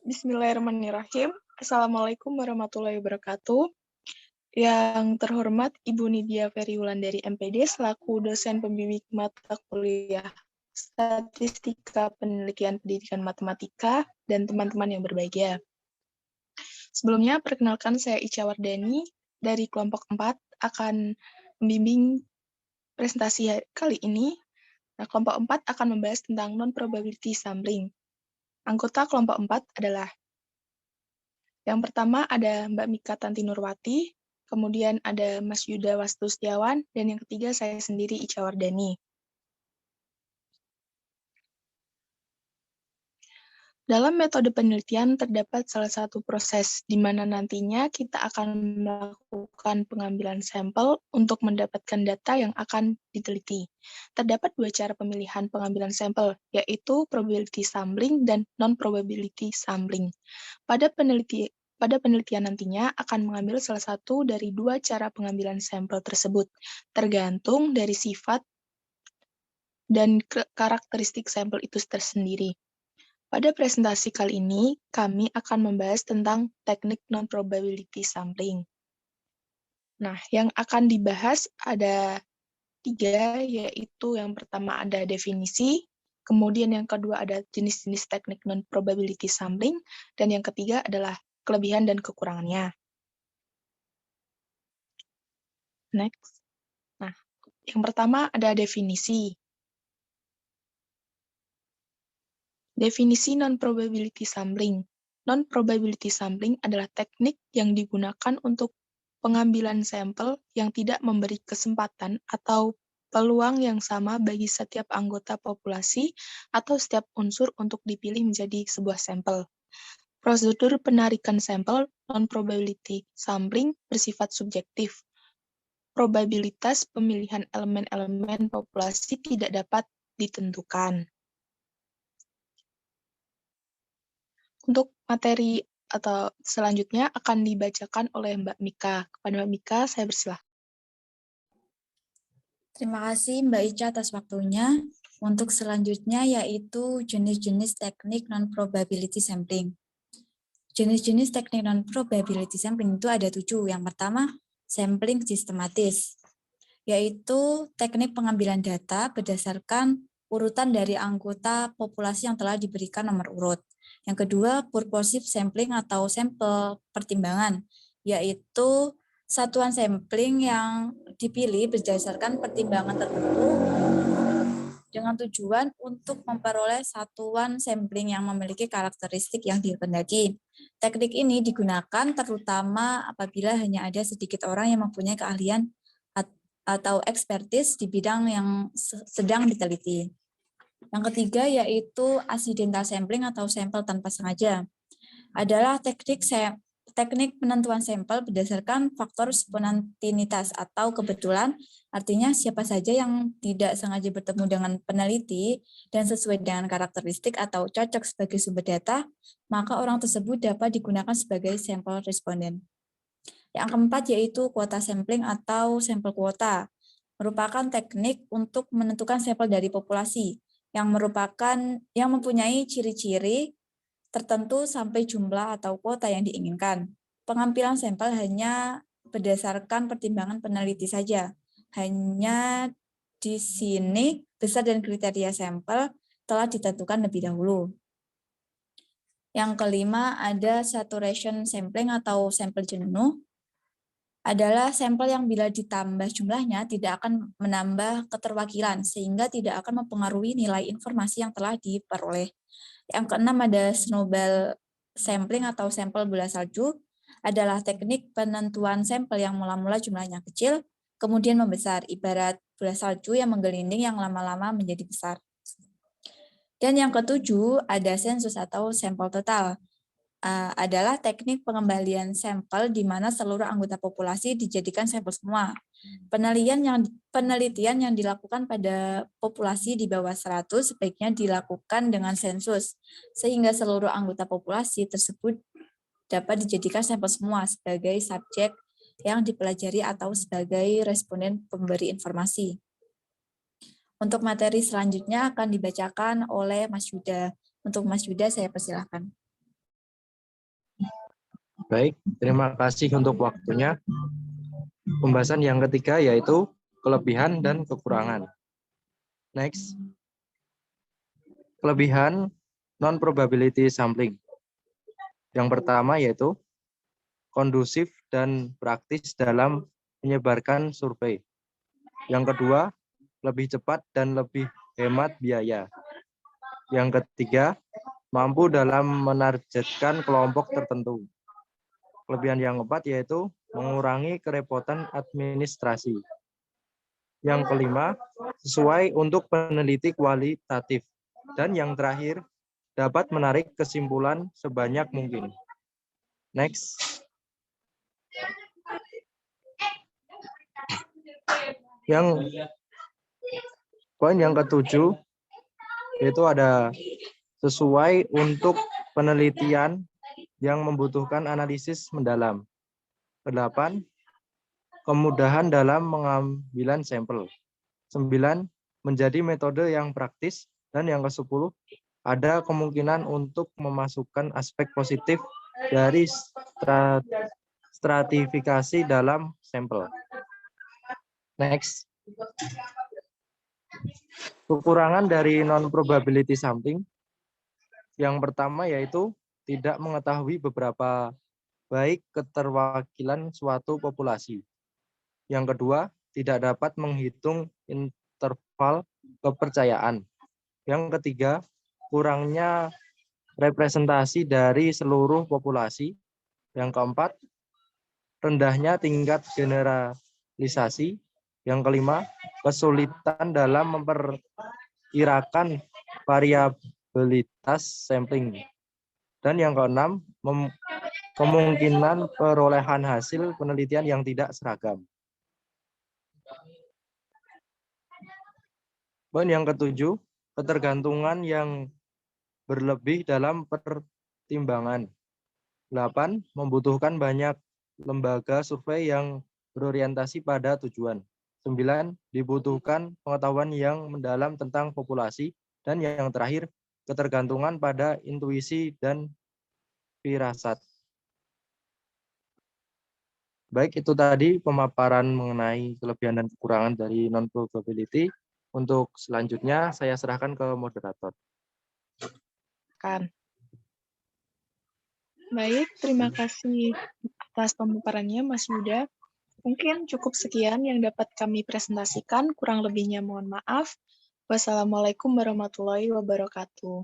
Bismillahirrahmanirrahim. Assalamualaikum warahmatullahi wabarakatuh. Yang terhormat Ibu Nidia Feriwulandari MPD selaku dosen pembimbing mata kuliah Statistika Penelitian Pendidikan Matematika dan teman-teman yang berbahagia. Sebelumnya, perkenalkan saya Ica Wardani dari kelompok 4 akan membimbing presentasi kali ini. Nah, kelompok 4 akan membahas tentang non-probability sampling. Anggota kelompok 4 adalah yang pertama ada Mbak Mika Tanti Nurwati, kemudian ada Mas Yuda Wastu Setiawan, dan yang ketiga saya sendiri Ica Wardani. Dalam metode penelitian terdapat salah satu proses di mana nantinya kita akan melakukan pengambilan sampel untuk mendapatkan data yang akan diteliti. Terdapat dua cara pemilihan pengambilan sampel, yaitu probability sampling dan non-probability sampling. Pada penelitian nantinya akan mengambil salah satu dari dua cara pengambilan sampel tersebut, tergantung dari sifat dan karakteristik sampel itu tersendiri. Pada presentasi kali ini, kami akan membahas tentang teknik non-probability sampling. Nah, yang akan dibahas ada 3, yaitu yang pertama ada definisi, kemudian yang kedua ada jenis-jenis teknik non-probability sampling, dan yang ketiga adalah kelebihan dan kekurangannya. Next. Nah, yang pertama ada definisi. Definisi non-probability sampling. Non-probability sampling adalah teknik yang digunakan untuk pengambilan sampel yang tidak memberi kesempatan atau peluang yang sama bagi setiap anggota populasi atau setiap unsur untuk dipilih menjadi sebuah sampel. Prosedur penarikan sampel non-probability sampling bersifat subjektif. Probabilitas pemilihan elemen-elemen populasi tidak dapat ditentukan. Untuk materi atau selanjutnya akan dibacakan oleh Mbak Mika. Kepada Mbak Mika, saya bersilah. Terima kasih Mbak Ica atas waktunya. Untuk selanjutnya yaitu jenis-jenis teknik non-probability sampling. Jenis-jenis teknik non-probability sampling itu ada 7. Yang pertama, sampling sistematis, yaitu teknik pengambilan data berdasarkan urutan dari anggota populasi yang telah diberikan nomor urut. Yang kedua, purposive sampling atau sampel pertimbangan, yaitu satuan sampling yang dipilih berdasarkan pertimbangan tertentu dengan tujuan untuk memperoleh satuan sampling yang memiliki karakteristik yang dikehendaki. Teknik ini digunakan terutama apabila hanya ada sedikit orang yang mempunyai keahlian atau ekspertis di bidang yang sedang diteliti. Yang ketiga yaitu accidental sampling atau sampel tanpa sengaja. Adalah teknik penentuan sampel berdasarkan faktor spontanitas atau kebetulan, artinya siapa saja yang tidak sengaja bertemu dengan peneliti dan sesuai dengan karakteristik atau cocok sebagai sumber data, maka orang tersebut dapat digunakan sebagai sampel responden. Yang keempat yaitu kuota sampling atau sampel kuota, merupakan teknik untuk menentukan sampel dari populasi yang mempunyai ciri-ciri tertentu sampai jumlah atau kuota yang diinginkan. Pengambilan sampel hanya berdasarkan pertimbangan peneliti saja. Hanya di sini besar dan kriteria sampel telah ditentukan lebih dahulu. Yang kelima ada saturation sampling atau sampel jenuh, adalah sampel yang bila ditambah jumlahnya tidak akan menambah keterwakilan sehingga tidak akan mempengaruhi nilai informasi yang telah diperoleh. Yang keenam ada snowball sampling atau sampel bola salju, adalah teknik penentuan sampel yang mula-mula jumlahnya kecil kemudian membesar, ibarat bola salju yang menggelinding yang lama-lama menjadi besar. Dan yang ketujuh ada sensus atau sampel total, adalah teknik pengembalian sampel di mana seluruh anggota populasi dijadikan sampel semua. Penelitian yang dilakukan pada populasi di bawah 100 sebaiknya dilakukan dengan sensus, sehingga seluruh anggota populasi tersebut dapat dijadikan sampel semua sebagai subjek yang dipelajari atau sebagai responden pemberi informasi. Untuk materi selanjutnya akan dibacakan oleh Mas Yuda. Untuk Mas Yuda saya persilahkan. Baik, terima kasih untuk waktunya. Pembahasan yang ketiga yaitu kelebihan dan kekurangan. Next. Kelebihan non-probability sampling. Yang pertama yaitu kondusif dan praktis dalam menyebarkan survei. Yang kedua, lebih cepat dan lebih hemat biaya. Yang ketiga, mampu dalam menargetkan kelompok tertentu. Kelebihan yang keempat yaitu mengurangi kerepotan administrasi. Yang kelima, sesuai untuk peneliti kualitatif. Dan yang terakhir, dapat menarik kesimpulan sebanyak mungkin. Next. Yang poin yang ketujuh, yaitu ada sesuai untuk penelitian yang membutuhkan analisis mendalam. 8. Kemudahan dalam pengambilan sampel. 9. Menjadi metode yang praktis. Dan yang ke-10, ada kemungkinan untuk memasukkan aspek positif dari stratifikasi dalam sampel. Next. Kekurangan dari non-probability sampling. Yang pertama yaitu tidak mengetahui beberapa baik keterwakilan suatu populasi. Yang kedua, tidak dapat menghitung interval kepercayaan. Yang ketiga, kurangnya representasi dari seluruh populasi. Yang keempat, rendahnya tingkat generalisasi. Yang kelima, kesulitan dalam memperkirakan variabilitas sampling. Dan yang keenam, kemungkinan perolehan hasil penelitian yang tidak seragam. Poin yang ketujuh, ketergantungan yang berlebih dalam pertimbangan. 8. Membutuhkan banyak lembaga survei yang berorientasi pada tujuan. 9. Dibutuhkan pengetahuan yang mendalam tentang populasi. Dan yang terakhir, ketergantungan pada intuisi dan firasat. Baik, itu tadi pemaparan mengenai kelebihan dan kekurangan dari non-probability. Untuk selanjutnya, saya serahkan ke moderator. Kan. Baik, terima kasih atas pemaparannya, Mas Yuda. Mungkin cukup sekian yang dapat kami presentasikan. Kurang lebihnya mohon maaf. Wassalamualaikum warahmatullahi wabarakatuh.